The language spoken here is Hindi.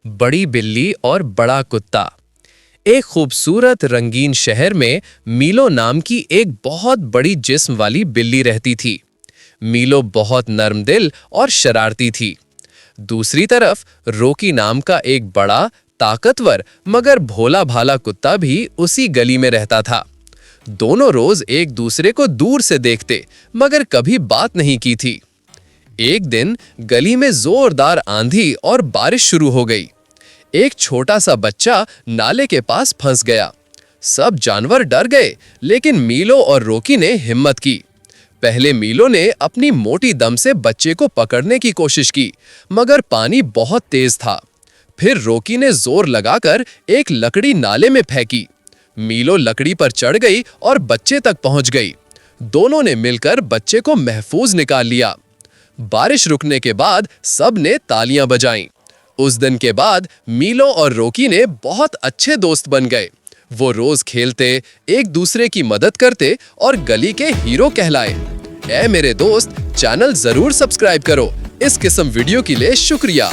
बड़ी बिल्ली और बड़ा कुत्ता। एक खूबसूरत रंगीन शहर में मीलो नाम की एक बहुत बड़ी जिस्म वाली बिल्ली रहती थी। मीलो बहुत नर्म दिल और शरारती थी। दूसरी तरफ रोकी नाम का एक बड़ा, ताकतवर मगर भोला भाला कुत्ता भी उसी गली में रहता था। दोनों रोज एक दूसरे को दूर से देखते मगर कभी बात नहीं की थी। एक दिन गली में जोरदार आंधी और बारिश शुरू हो गई। एक छोटा सा बच्चा नाले के पास फंस गया। सब जानवर डर गए, लेकिन मीलो और रोकी ने हिम्मत की। पहले मीलो ने अपनी मोटी दम से बच्चे को पकड़ने की कोशिश की, मगर पानी बहुत तेज था। फिर रोकी ने जोर लगाकर एक लकड़ी नाले में फेंकी। मीलो लकड़ी पर चढ़ गई और बच्चे तक पहुंच गई। दोनों ने मिलकर बच्चे को महफूज निकाल लिया। बारिश रुकने के बाद सब ने तालियां बजाईं। उस दिन के बाद मीलो और रोकी ने बहुत अच्छे दोस्त बन गए। वो रोज खेलते, एक दूसरे की मदद करते और गली के हीरो कहलाए। ऐ मेरे दोस्त, चैनल जरूर सब्सक्राइब करो। इस किस्म वीडियो के लिए शुक्रिया।